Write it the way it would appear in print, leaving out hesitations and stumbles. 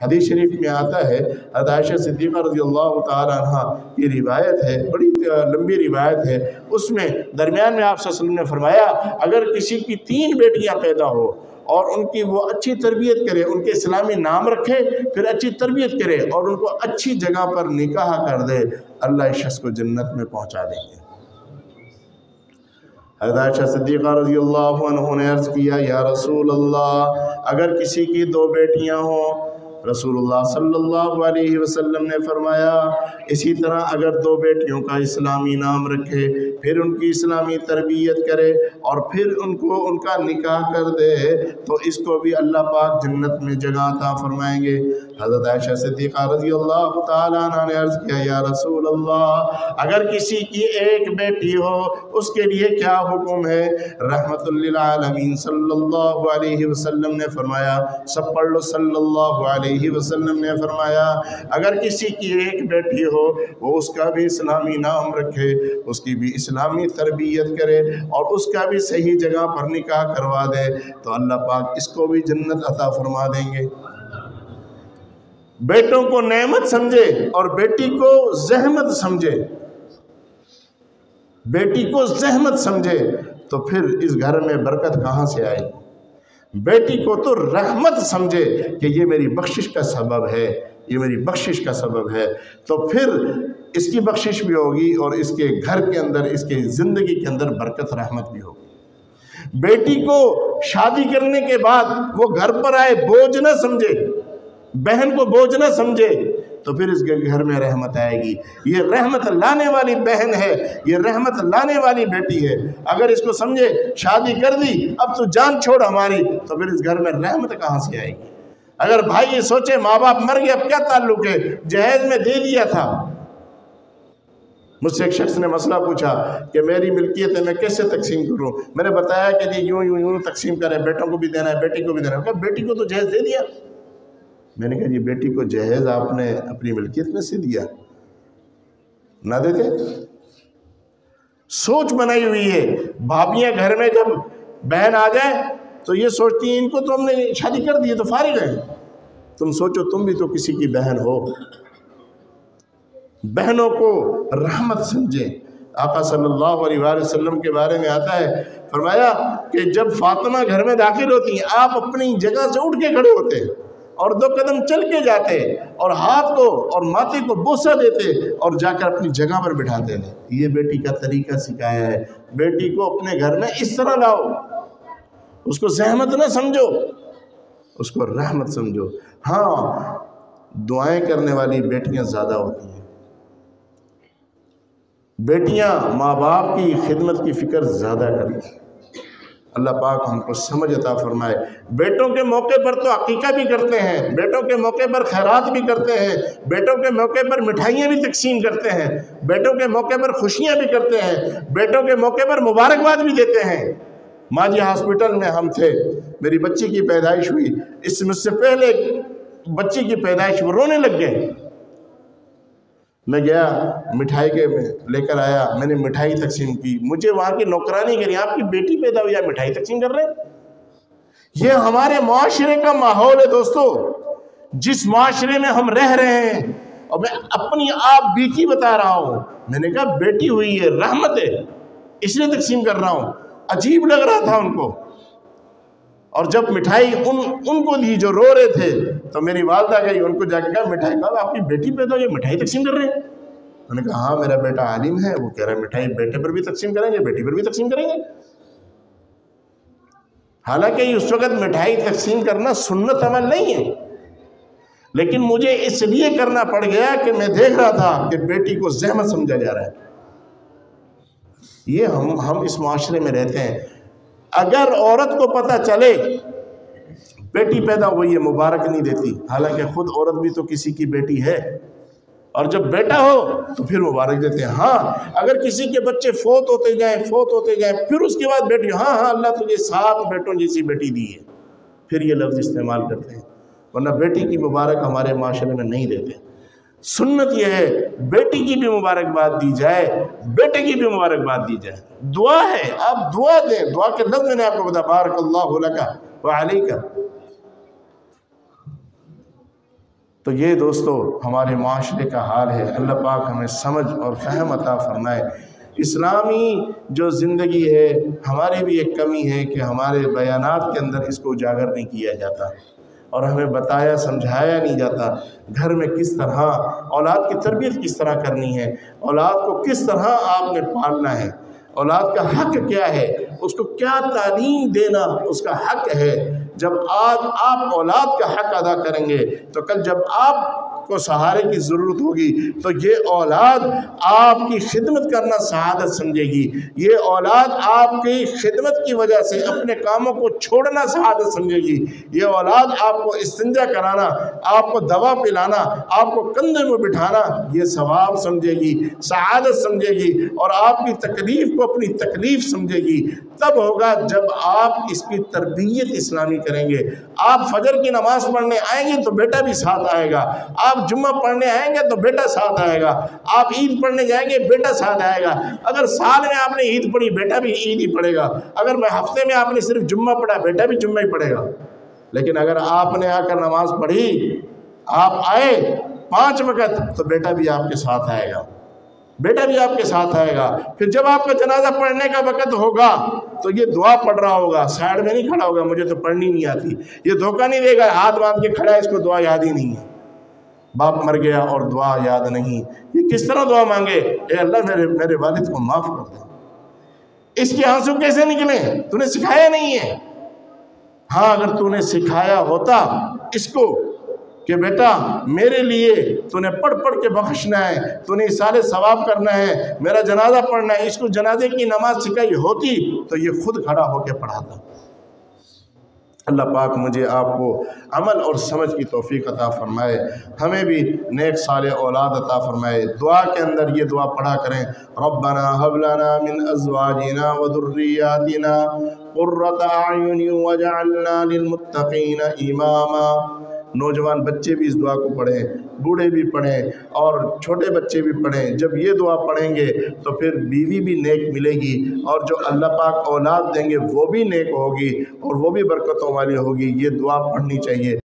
حدیث شریف میں آتا ہے، حضرت عائشہ صدیقہ رضی اللہ تعالیٰ عنہ کی روایت ہے، بڑی لمبی روایت ہے، اس میں درمیان میں آپ صلی اللہ علیہ وسلم نے فرمایا اگر کسی کی 3 بیٹیاں پیدا ہو اور ان کی وہ اچھی تربیت کرے، ان کے اسلامی نام رکھے، پھر اچھی تربیت کرے اور ان کو اچھی جگہ پر نکاح کر دے، اللہ اس شخص کو جنت میں پہنچا دیں گے۔ حضرت عائشہ صدیقہ رضی اللہ عنہ نے عرض کیا یا رسول اللہ اگر کسی کی 2 بیٹیاں ہوں، رسول اللہ صلی اللہ علیہ وسلم نے فرمایا اسی طرح اگر 2 بیٹیوں کا اسلامی نام رکھے، پھر ان کی اسلامی تربیت کرے اور پھر ان کو ان کا نکاح کر دے تو اس کو بھی اللہ پاک جنت میں جگہ عطا فرمائیں گے۔ حضرت عائشہ صدیقہ رضی اللہ تعالیٰ عنہ نے عرض کیا یا رسول اللہ اگر کسی کی 1 بیٹی ہو اس کے لیے کیا حکم ہے؟ رحمت للعالمین صلی اللہ علیہ وسلم نے فرمایا، سب پڑھ لو، صلی اللہ علیہ وسلم نے فرمایا اگر کسی کی 1 بیٹی ہو وہ اس کا بھی اسلامی نام رکھے، اس کی بھی اسلامی تربیت کرے اور اس کا بھی صحیح جگہ پر نکاح کروا دے تو اللہ پاک اس کو بھی جنت عطا فرما دیں گے۔ بیٹوں کو نعمت سمجھے اور بیٹی کو زحمت سمجھے، بیٹی کو زحمت سمجھے تو پھر اس گھر میں برکت کہاں سے آئے؟ بیٹی کو تو رحمت سمجھے کہ یہ میری بخشش کا سبب ہے، یہ میری بخشش کا سبب ہے، تو پھر اس کی بخشش بھی ہوگی اور اس کے گھر کے اندر، اس کے زندگی کے اندر برکت رحمت بھی ہوگی۔ بیٹی کو شادی کرنے کے بعد وہ گھر پر آئے بوجھ نہ سمجھے، بہن کو بوجھ نہ سمجھے تو پھر اس کے گھر میں رحمت آئے گی۔ یہ رحمت لانے والی بہن ہے، یہ رحمت لانے والی بیٹی ہے۔ اگر اس کو سمجھے شادی کر دی اب تو جان چھوڑ ہماری تو پھر اس گھر میں رحمت کہاں سے آئے گی؟ اگر بھائی یہ سوچے ماں باپ مر گئے اب کیا تعلق ہے، جہیز میں دے دیا تھا۔ مجھ سے ایک شخص نے مسئلہ پوچھا کہ میری ملکیت ہے میں کیسے تقسیم کروں؟ میں نے بتایا کہ جی یوں تقسیم کریں، بیٹوں کو بھی دینا ہے بیٹی کو بھی دینا ہے۔ کہا بیٹی کو تو جہیز دے دیا۔ میں نے کہا جی بیٹی کو جہیز آپ نے اپنی ملکیت میں سے دیا، نہ دیتے؟ سوچ بنائی ہوئی ہے۔ بھابیاں گھر میں جب بہن آ جائے تو یہ سوچتی ہیں ان کو تو ہم نے شادی کر دی ہے تو فارغ ہے۔ تم سوچو تم بھی تو کسی کی بہن ہو۔ بہنوں کو رحمت سمجھے۔ آقا صلی اللہ علیہ وآلہ وسلم کے بارے میں آتا ہے، فرمایا کہ جب فاطمہ گھر میں داخل ہوتی ہیں آپ اپنی جگہ سے اٹھ کے کھڑے ہوتے ہیں اور 2 قدم چل کے جاتے اور ہاتھ کو اور ماتھے کو بوسہ دیتے اور جا کر اپنی جگہ پر بٹھاتے ہیں۔ یہ بیٹی کا طریقہ سکھایا ہے۔ بیٹی کو اپنے گھر میں اس طرح لاؤ، اس کو زحمت نہ سمجھو، اس کو رحمت سمجھو۔ ہاں دعائیں کرنے والی بیٹیاں زیادہ ہوتی ہیں، بیٹیاں ماں باپ کی خدمت کی فکر زیادہ کرتی ہیں۔ اللہ پاک ہم کو سمجھ عطا فرمائے۔ بیٹوں کے موقع پر تو عقیقہ بھی کرتے ہیں، بیٹوں کے موقع پر خیرات بھی کرتے ہیں، بیٹوں کے موقع پر مٹھائیاں بھی تقسیم کرتے ہیں، بیٹوں کے موقع پر خوشیاں بھی کرتے ہیں، بیٹوں کے موقع پر مبارکباد بھی دیتے ہیں۔ ماجی ہاسپٹل میں ہم تھے، میری بچی کی پیدائش ہوئی، اس مجھ سے پہلے بچی کی پیدائش وہ رونے لگ گئے۔ میں گیا مٹھائی کے لے کر آیا، میں نے مٹھائی تقسیم کی، مجھے وہاں کی نوکرانی کہی آپ کی بیٹی پیدا ہوئی آپ مٹھائی تقسیم کر رہے ہیں؟ یہ ہمارے معاشرے کا ماحول ہے دوستو، جس معاشرے میں ہم رہ رہے ہیں، اور میں اپنی آپ بیتی بتا رہا ہوں۔ میں نے کہا بیٹی ہوئی ہے رحمت ہے اس لیے تقسیم کر رہا ہوں۔ عجیب لگ رہا تھا ان کو، اور جب مٹھائی ان کو دی جو رو رہے تھے تو میری والدہ گئی ان کو جا کے کہا مٹھائی کھاؤ، آپ کی بیٹی پیدا ہوئی مٹھائی تقسیم کر رہے ہیں؟ میں نے کہا ہاں میرا بیٹا عالم ہے، وہ کہہ رہا ہے مٹھائی بیٹے پر بھی تقسیم کریں گے بیٹی پر بھی تقسیم کریں گے۔ حالانکہ اس وقت مٹھائی تقسیم کرنا سنت عمل نہیں ہے، لیکن مجھے اس لیے کرنا پڑ گیا کہ میں دیکھ رہا تھا کہ بیٹی کو زحمت سمجھا جا رہا ہے۔ یہ ہم اس معاشرے میں رہتے ہیں۔ اگر عورت کو پتہ چلے بیٹی پیدا ہوئی ہے مبارک نہیں دیتی، حالانکہ خود عورت بھی تو کسی کی بیٹی ہے، اور جب بیٹا ہو تو پھر مبارک دیتے ہیں۔ ہاں اگر کسی کے بچے فوت ہوتے جائیں پھر اس کے بعد بیٹی، ہاں اللہ تجھے 7 بیٹوں جیسی بیٹی دی ہے، پھر یہ لفظ استعمال کرتے ہیں، ورنہ بیٹی کی مبارک ہمارے معاشرے میں نہیں دیتے۔ سنت یہ ہے بیٹی کی بھی مبارکباد دی جائے، بیٹے کی بھی مبارکباد دی جائے۔ دعا ہے، آپ دعا دیں، دعا کے لفظ میں نے آپ کو بتا، بارک اللہ لک وعلیک۔ تو یہ دوستو ہمارے معاشرے کا حال ہے۔ اللہ پاک ہمیں سمجھ اور فہم عطا فرمائے۔ اسلامی جو زندگی ہے ہماری بھی ایک کمی ہے کہ ہمارے بیانات کے اندر اس کو اجاگر نہیں کیا جاتا اور ہمیں بتایا سمجھایا نہیں جاتا گھر میں کس طرح اولاد کی تربیت کس طرح کرنی ہے، اولاد کو کس طرح آپ نے پالنا ہے، اولاد کا حق کیا ہے، اس کو کیا تعلیم دینا اس کا حق ہے۔ جب آج آپ اولاد کا حق ادا کریں گے تو کل جب آپ کو سہارے کی ضرورت ہوگی تو یہ اولاد آپ کی خدمت کرنا سعادت سمجھے گی، یہ اولاد آپ کی خدمت کی وجہ سے اپنے کاموں کو چھوڑنا سعادت سمجھے گی، یہ اولاد آپ کو استنجا کرانا، آپ کو دوا پلانا، آپ کو کندھے میں بٹھانا یہ ثواب سمجھے گی، سعادت سمجھے گی، اور آپ کی تکلیف کو اپنی تکلیف سمجھے گی۔ تب ہوگا جب آپ اس کی تربیت اسلامی کریں گے۔ آپ فجر کی نماز پڑھنے آئیں گے تو بیٹا بھی ساتھ آئے گا، آپ جمعہ پڑھنے آئیں گے تو بیٹا ساتھ آئے گا، آپ عید پڑھنے جائیں گے بیٹا ساتھ آئے گا۔ اگر سال میں آپ نے عید پڑھی بیٹا بھی عید ہی پڑھے گا، اگر میں ہفتے میں آپ نے صرف جمعہ پڑھا بیٹا بھی جمعہ ہی پڑھے گا۔ لیکن اگر آپ نے آ کر نماز پڑھی، آپ آئے 5 وقت تو بیٹا بھی آپ کے ساتھ آئے گا، بیٹا بھی آپ کے ساتھ آئے گا۔ پھر جب آپ کا جنازہ پڑھنے کا وقت ہوگا تو یہ دعا پڑھ رہا ہوگا، سائیڈ میں نہیں کھڑا ہوگا مجھے تو پڑھنی نہیں آتی، یہ دھوکہ نہیں دے گا ہاتھ باندھ کے کھڑا ہے اس کو دعا یاد ہی نہیں ہے، باپ مر گیا اور دعا یاد نہیں، یہ کس طرح دعا مانگے؟ اے اللہ میرے والد کو معاف کر دے۔ اس کے آنسو کیسے نکلے؟ تو نے سکھایا نہیں ہے۔ ہاں اگر تو نے سکھایا ہوتا اس کو کہ بیٹا میرے لیے تو نے پڑھ پڑھ کے بخشنا ہے، تو نے اِصالِ ثواب کرنا ہے، میرا جنازہ پڑھنا ہے، اس کو جنازے کی نماز سکھائی ہوتی تو یہ خود کھڑا ہو کے پڑھاتا۔ اللہ پاک مجھے آپ کو عمل اور سمجھ کی توفیق عطا فرمائے، ہمیں بھی نیک صالح اولاد عطا فرمائے۔ دعا کے اندر یہ دعا پڑھا کریں، ربنا هب لنا من ازواجنا وذرياتنا قرة اعین واجعلنا للمتقین اماما۔ نوجوان بچے بھی اس دعا کو پڑھیں، بوڑھے بھی پڑھیں اور چھوٹے بچے بھی پڑھیں۔ جب یہ دعا پڑھیں گے تو پھر بیوی بھی نیک ملے گی، اور جو اللہ پاک اولاد دیں گے وہ بھی نیک ہوگی اور وہ بھی برکتوں والی ہوگی۔ یہ دعا پڑھنی چاہیے۔